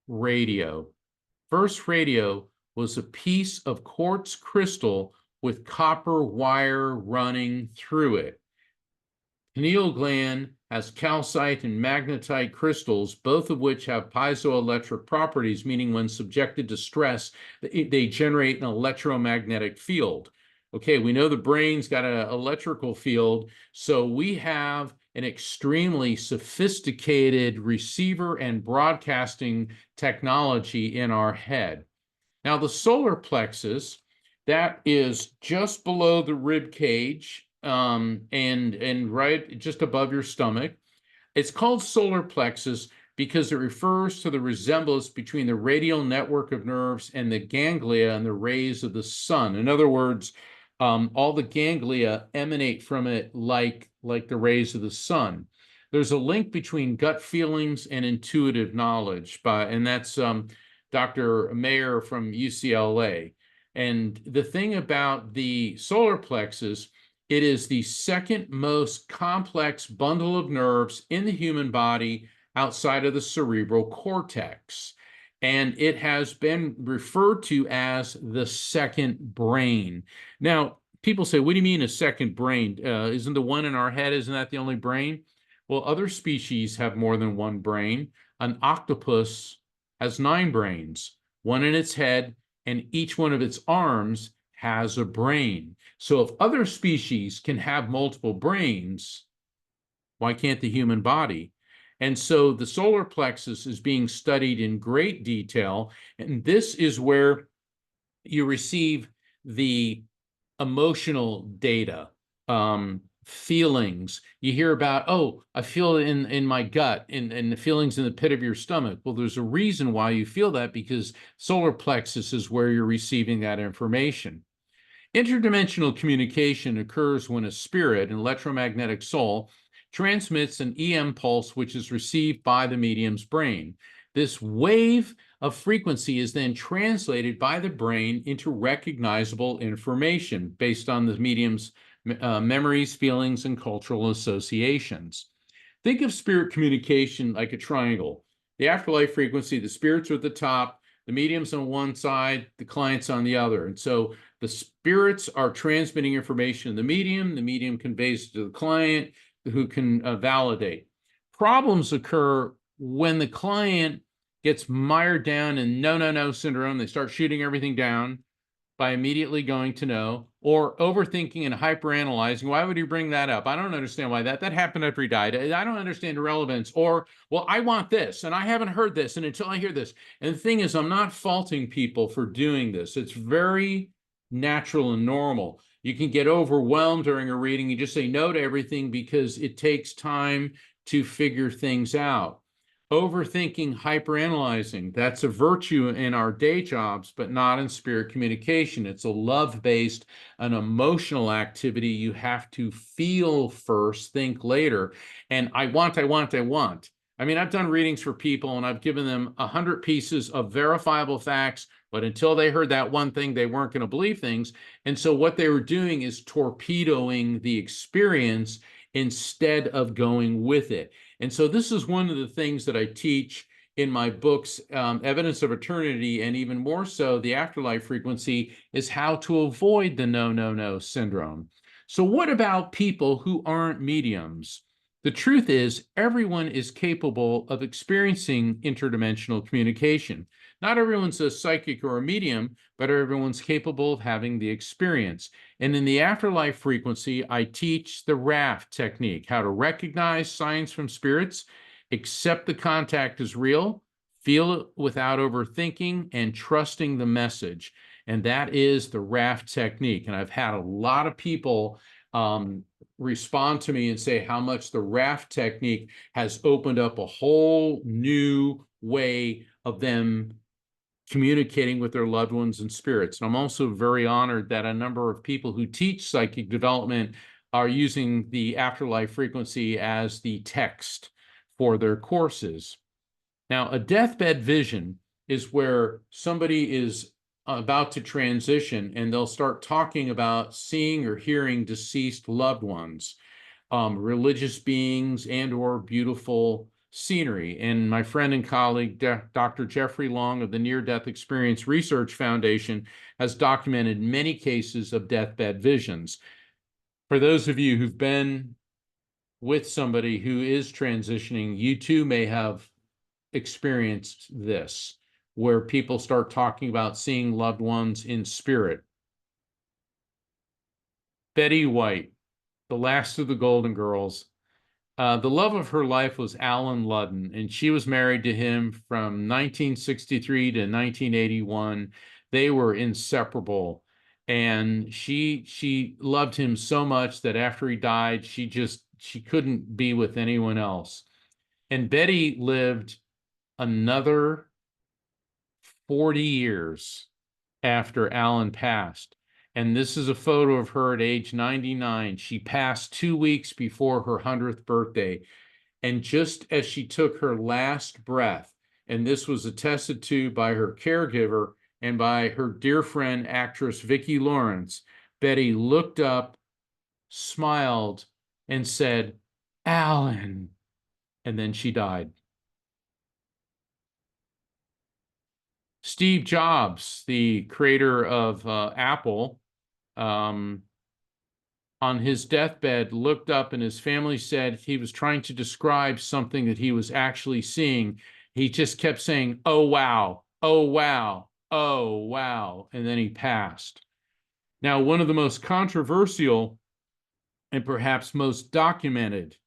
radio? First radio was a piece of quartz crystal with copper wire running through it. Pineal gland has calcite and magnetite crystals, both of which have piezoelectric properties, meaning when subjected to stress, they generate an electromagnetic field. Okay, we know the brain's got an electrical field, so we have an extremely sophisticated receiver and broadcasting technology in our head. Now, the solar plexus, that is just below the rib cage, and right just above your stomach. It's called solar plexus because it refers to the resemblance between the radial network of nerves and the ganglia and the rays of the sun. In other words, all the ganglia emanate from it like the rays of the sun. There's a link between gut feelings and intuitive knowledge, and that's Dr. Mayer from UCLA. And the thing about the solar plexus, it is the second most complex bundle of nerves in the human body outside of the cerebral cortex. And it has been referred to as the second brain. Now, people say, what do you mean a second brain? Isn't the one in our head, isn't that the only brain? Well, other species have more than one brain. An octopus has 9 brains, one in its head, and each one of its arms has a brain. So if other species can have multiple brains, why can't the human body? And so the solar plexus is being studied in great detail, and this is where you receive the emotional data, feelings. You hear about, oh, I feel it in my gut, and the feelings in the pit of your stomach. Well, there's a reason why you feel that, because solar plexus is where you're receiving that information. Interdimensional communication occurs when a spirit, an electromagnetic soul, transmits an EM pulse which is received by the medium's brain. This wave of frequency is then translated by the brain into recognizable information based on the medium's memories, feelings, and cultural associations. Think of spirit communication like a triangle. The afterlife frequency, the spirits are at the top, the medium's on one side, the client's on the other. And so the spirits are transmitting information to the medium conveys it to the client, who can validate. Problems occur when the client gets mired down in no syndrome. They start shooting everything down by immediately going to no, or overthinking and hyperanalyzing. Why would you bring that up? I don't understand why that happened after he died. I don't understand the relevance. Or, well, I want this, and I haven't heard this, and until I hear this. And the thing is, I'm not faulting people for doing this. It's very natural and normal. You can get overwhelmed during a reading. You just say no to everything because it takes time to figure things out. Overthinking, hyperanalyzing, that's a virtue in our day jobs, but not in spirit communication. It's a love-based, an emotional activity. You have to feel first, think later. And I want. I mean, I've done readings for people and I've given them 100 pieces of verifiable facts, but until they heard that one thing, they weren't going to believe things. And so what they were doing is torpedoing the experience instead of going with it. And so this is one of the things that I teach in my books, Evidence of Eternity, and even more so, the Afterlife Frequency, is how to avoid the no syndrome. So what about people who aren't mediums? The truth is, everyone is capable of experiencing interdimensional communication. Not everyone's a psychic or a medium, but everyone's capable of having the experience. And in the Afterlife Frequency, I teach the RAFT technique, how to recognize signs from spirits, accept the contact as real, feel it without overthinking, and trusting the message. And that is the RAFT technique. And I've had a lot of people respond to me and say how much the RAFT technique has opened up a whole new way of them communicating with their loved ones and spirits. And I'm also very honored that a number of people who teach psychic development are using the Afterlife Frequency as the text for their courses. Now, a deathbed vision is where somebody is about to transition and they'll start talking about seeing or hearing deceased loved ones, religious beings, and or beautiful scenery. And my friend and colleague, Dr. Jeffrey Long of the Near Death Experience Research Foundation, has documented many cases of deathbed visions. For those of you who've been with somebody who is transitioning, you too may have experienced this, where people start talking about seeing loved ones in spirit. Betty White, the last of the Golden Girls. The love of her life was Alan Ludden, and she was married to him from 1963 to 1981. They were inseparable, and she loved him so much that after he died, she couldn't be with anyone else. And Betty lived another 40 years after Alan passed. And this is a photo of her at age 99. She passed 2 weeks before her 100th birthday. And just as she took her last breath, and this was attested to by her caregiver and by her dear friend, actress Vicki Lawrence, Betty looked up, smiled, and said, "Alan," and then she died. Steve Jobs, the creator of Apple, on his deathbed, looked up and his family said he was trying to describe something that he was actually seeing. He just kept saying, "Oh, wow, oh, wow, oh, wow," and then he passed. Now, one of the most controversial and perhaps most documented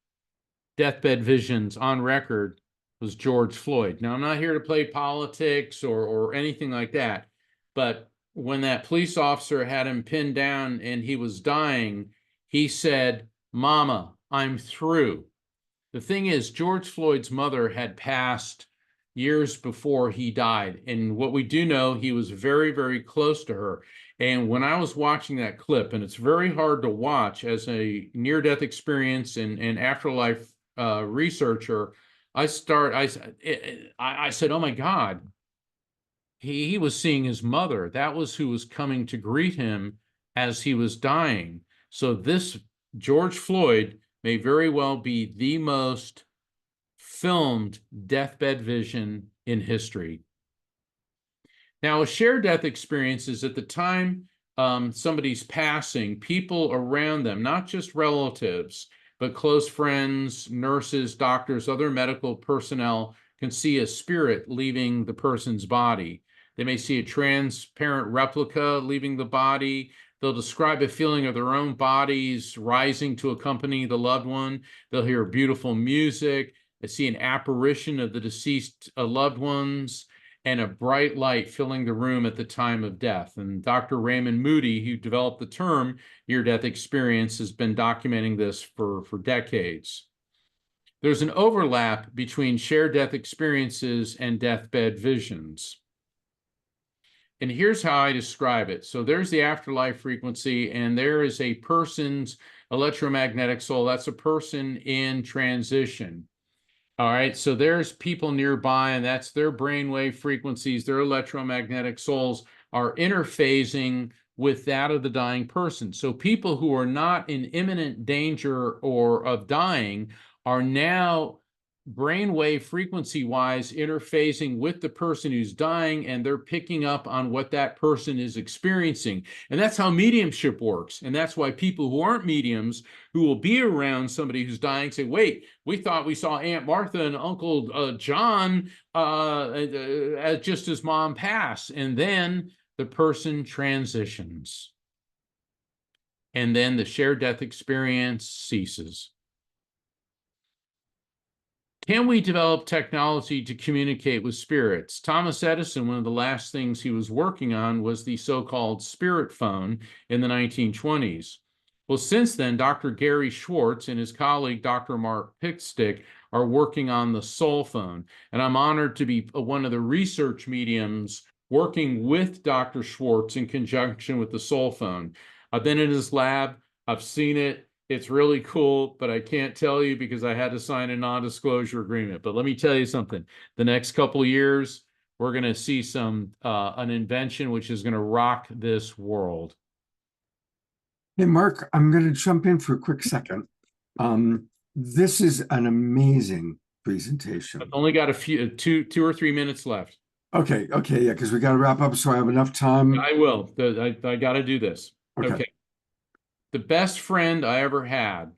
deathbed visions on record was George Floyd. Now, I'm not here to play politics or anything like that, but when that police officer had him pinned down and he was dying, he said, "Mama, I'm through." The thing is, George Floyd's mother had passed years before he died. And what we do know, he was very, very close to her. And when I was watching that clip, and it's very hard to watch as a near-death experience and afterlife researcher, I said, "Oh my God, he was seeing his mother. That was who was coming to greet him as he was dying." So this George Floyd may very well be the most filmed deathbed vision in history. Now, a shared death experience is at the time somebody's passing, people around them, not just relatives, but close friends, nurses, doctors, other medical personnel, can see a spirit leaving the person's body. They may see a transparent replica leaving the body. They'll describe a feeling of their own bodies rising to accompany the loved one. They'll hear beautiful music. They see an apparition of the deceased loved ones and a bright light filling the room at the time of death. And Dr. Raymond Moody, who developed the term near-death experience, has been documenting this for decades. There's an overlap between shared death experiences and deathbed visions. And here's how I describe it. So there's the afterlife frequency, and there is a person's electromagnetic soul. That's a person in transition. All right, so there's people nearby, and that's their brainwave frequencies, their electromagnetic souls are interphasing with that of the dying person. So people who are not in imminent danger or of dying are now brainwave frequency wise interfacing with the person who's dying, and they're picking up on what that person is experiencing. And that's how mediumship works. And that's why people who aren't mediums, who will be around somebody who's dying, say, wait, we thought we saw Aunt Martha and Uncle John just as mom passed. And then the person transitions. And then the shared death experience ceases. Can we develop technology to communicate with spirits? Thomas Edison, one of the last things he was working on was the so-called spirit phone in the 1920s. Well, since then, Dr. Gary Schwartz and his colleague, Dr. Mark Pickstick, are working on the soul phone. And I'm honored to be one of the research mediums working with Dr. Schwartz in conjunction with the soul phone. I've been in his lab. I've seen it. It's really cool, but I can't tell you because I had to sign a non-disclosure agreement. But let me tell you something. The next couple of years, we're going to see an invention which is going to rock this world. Hey, Mark, I'm going to jump in for a quick second. This is an amazing presentation. I've only got a few, two or 3 minutes left. Okay, yeah, because we got to wrap up so I have enough time. I will. I got to do this. Okay. The best friend I ever had.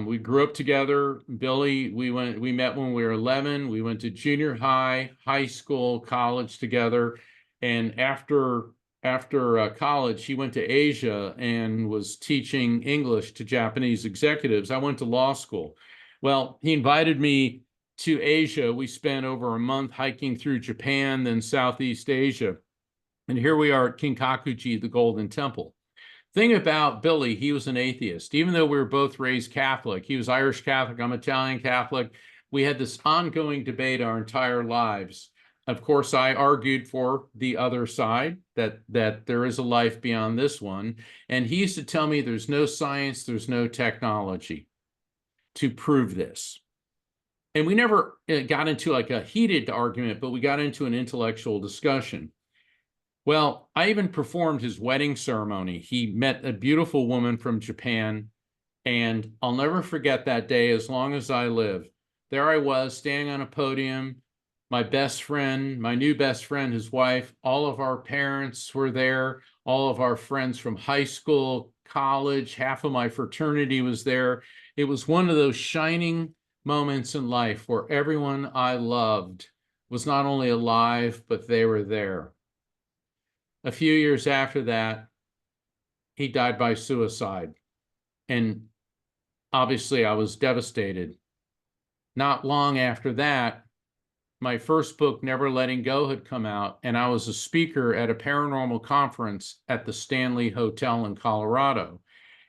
We grew up together. Billy, we met when we were 11. We went to junior high, high school, college together. And after college, he went to Asia and was teaching English to Japanese executives. I went to law school. Well, he invited me to Asia. We spent over a month hiking through Japan, then Southeast Asia. And here we are at Kinkakuji, the Golden Temple. Thing about Billy, he was an atheist. Even though we were both raised Catholic, he was Irish Catholic, I'm Italian Catholic. We had this ongoing debate our entire lives. Of course, I argued for the other side, that there is a life beyond this one. And he used to tell me there's no science, there's no technology to prove this. And we never got into like a heated argument, but we got into an intellectual discussion. Well, I even performed his wedding ceremony. He met a beautiful woman from Japan, and I'll never forget that day as long as I live. There I was, standing on a podium, my best friend, my new best friend, his wife, all of our parents were there, all of our friends from high school, college, half of my fraternity was there. It was one of those shining moments in life where everyone I loved was not only alive, but they were there. A few years after that, he died by suicide. And obviously, I was devastated. Not long after that, my first book, Never Letting Go, had come out, and I was a speaker at a paranormal conference at the Stanley Hotel in Colorado.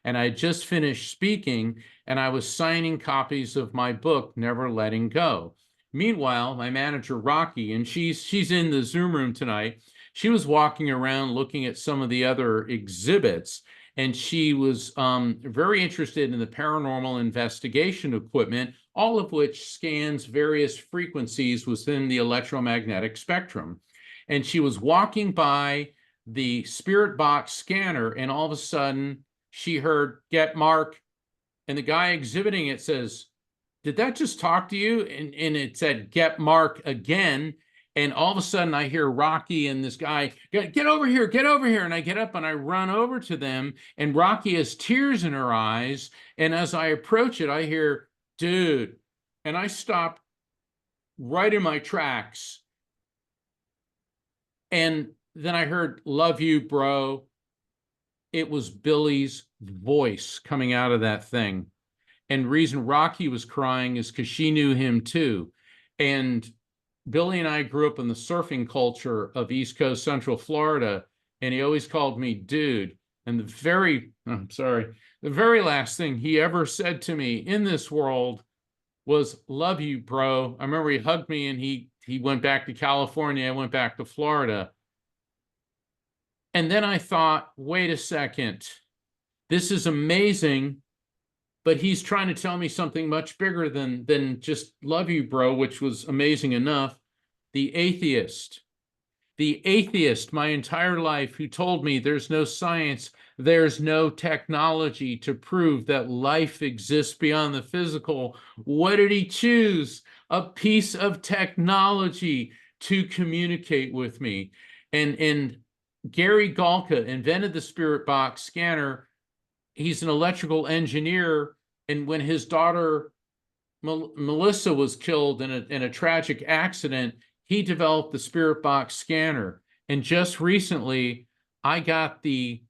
And I had just finished speaking, and I was signing copies of my book, Never Letting Go. Meanwhile, my manager, Rocky, and she's in the Zoom room tonight, she was walking around looking at some of the other exhibits, and she was very interested in the paranormal investigation equipment, all of which scans various frequencies within the electromagnetic spectrum. And she was walking by the Spirit Box scanner, and all of a sudden she heard, "Get Mark." And the guy exhibiting it says, "Did that just talk to you?" And it said, "Get Mark" again. And all of a sudden I hear Rocky and this guy, get over here, get over here. And I get up and I run over to them, and Rocky has tears in her eyes. And as I approach it, I hear, "Dude." And I stop right in my tracks. And then I heard, "Love you, bro." It was Billy's voice coming out of that thing. And the reason Rocky was crying is because she knew him too. And Billy and I grew up in the surfing culture of East Coast Central Florida, and he always called me dude. And the very last thing he ever said to me in this world was love you, bro. I remember he hugged me and he went back to California. I went back to Florida. And then I thought, wait a second, this is amazing, but he's trying to tell me something much bigger than just love you, bro, which was amazing enough. The atheist my entire life, who told me there's no science, there's no technology to prove that life exists beyond the physical. What did he choose? A piece of technology to communicate with me. And Gary Galka invented the Spirit Box scanner. He's an electrical engineer, and when his daughter Melissa was killed in a tragic accident, he developed the Spirit Box scanner. And just recently, I got the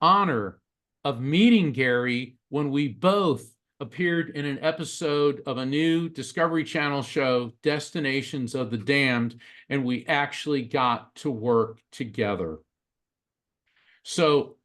honor of meeting Gary when we both appeared in an episode of a new Discovery Channel show, Destinations of the Damned, and we actually got to work together. So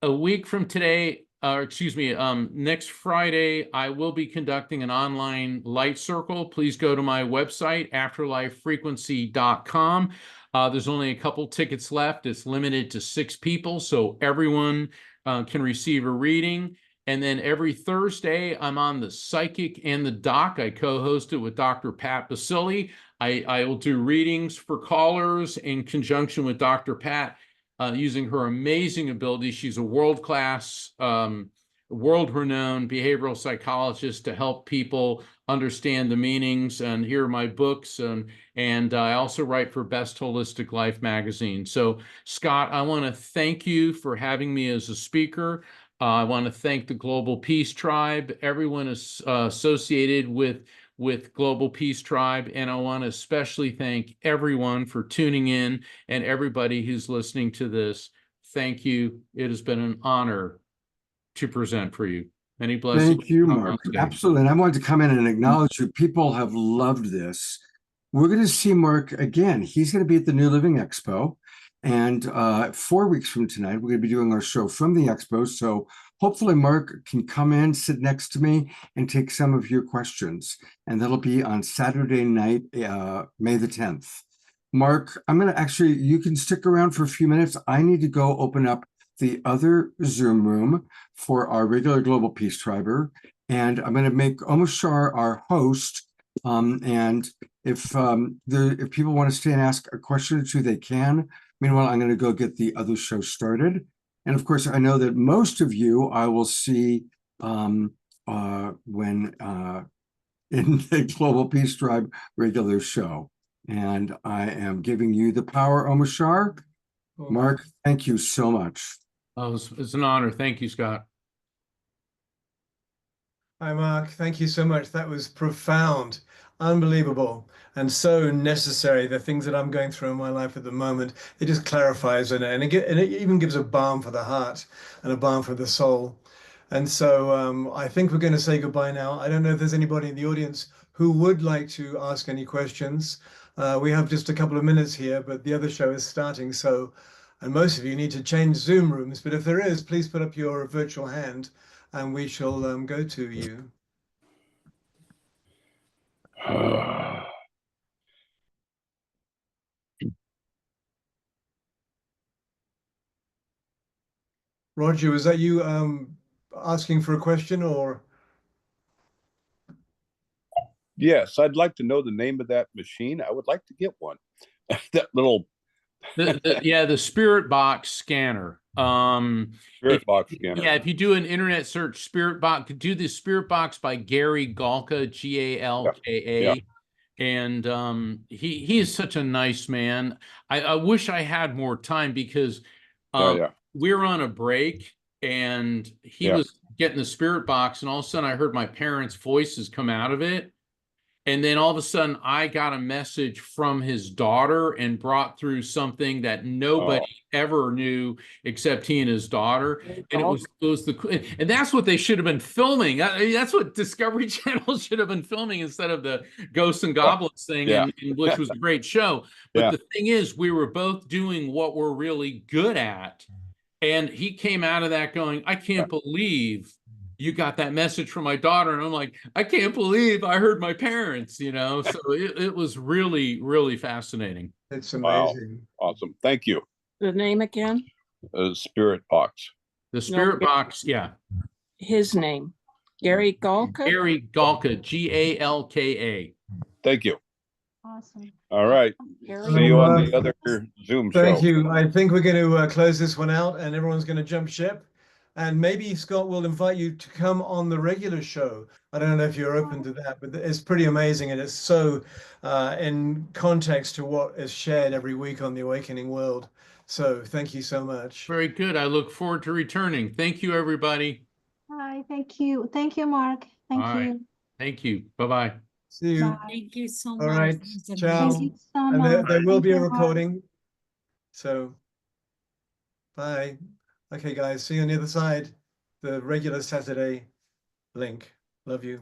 a week from today, next Friday, I will be conducting an online light circle. Please go to my website, afterlifefrequency.com. There's only a couple tickets left. It's limited to 6 people, so everyone can receive a reading. And then every Thursday, I'm on the Psychic and the Doc. I co-host it with Dr. Pat Basili. I will do readings for callers in conjunction with Dr. Pat. Using her amazing ability. She's a world-class, world-renowned behavioral psychologist to help people understand the meanings. And here are my books. And I also write for Best Holistic Life magazine. So, Scott, I want to thank you for having me as a speaker. I want to thank the Global Peace Tribe, everyone is associated with Global Peace Tribe, and I want to especially thank everyone for tuning in and everybody who's listening to this. Thank you. It has been an honor to present for you. Many blessings. Thank you, Mark. Absolutely. And I wanted to come in and acknowledge you. People have loved this. We're going to see Mark again. He's going to be at the New Living Expo. And 4 weeks from tonight, we're going to be doing our show from the expo. So hopefully Mark can come in, sit next to me, and take some of your questions. And that'll be on Saturday night, May the 10th. Mark, I'm going to actually, you can stick around for a few minutes. I need to go open up the other Zoom room for our regular Global Peace Triber. And I'm going to make Omashar our host. And if people want to stay and ask a question or two, they can. Meanwhile, I'm going to go get the other show started. And of course, I know that most of you I will see when in the Global Peace Tribe regular show. And I am giving you the power, Omashar. Mark, thank you so much. Oh, it's an honor. Thank you, Scott. Hi, Mark. Thank you so much. That was profound, unbelievable, and so necessary. The things that I'm going through in my life at the moment, it just clarifies and it even gives a balm for the heart and a balm for the soul. And so I think we're going to say goodbye now. I don't know if there's anybody in the audience who would like to ask any questions. We have just a couple of minutes here, but the other show is starting. So, and most of you need to change Zoom rooms. But if there is, please put up your virtual hand and we shall go to you. Roger, was that you asking for a question or? Yes, I'd like to know the name of that machine. I would like to get one. That little the Spirit Box scanner. Spirit Box scanner. Yeah, if you do an internet search, Spirit Box, do the Spirit Box by Gary Galka, Galka. Yeah. And he is such a nice man. I wish I had more time because we were on a break and he was getting the Spirit Box, and all of a sudden I heard my parents' voices come out of it. And then all of a sudden I got a message from his daughter and brought through something that nobody ever knew except he and his daughter. And it was and that's what they should have been filming. That's what Discovery Channel should have been filming instead of the Ghosts and Goblins thing, which was a great show. But the thing is, we were both doing what we're really good at. And he came out of that going, I can't believe you got that message from my daughter. And I'm like, I can't believe I heard my parents, you know? So it was really, really fascinating. It's Wow. amazing. Awesome. Thank you. The name again? Spirit Box. The spirit No, box, yeah. his name. Gary Galka? Gary Galka, Galka. Thank you. Awesome. All right. Gary? See you on the other Zoom show. Thank you. I think we're going to close this one out, and everyone's going to jump ship. And maybe Scott will invite you to come on the regular show. I don't know if you're open to that, but it's pretty amazing, and it's so in context to what is shared every week on the Awakening World. So thank you so much. Very good. I look forward to returning. Thank you, everybody. Hi, thank you. Thank you, Mark. Thank All right. you. Thank you. Bye-bye. See you. Bye. Thank you so All much. right. It was Ciao. Thank you so And much. there will Thank be a you, Mark. recording. So bye. Okay, guys. See you on the other side. The regular Saturday link. Love you.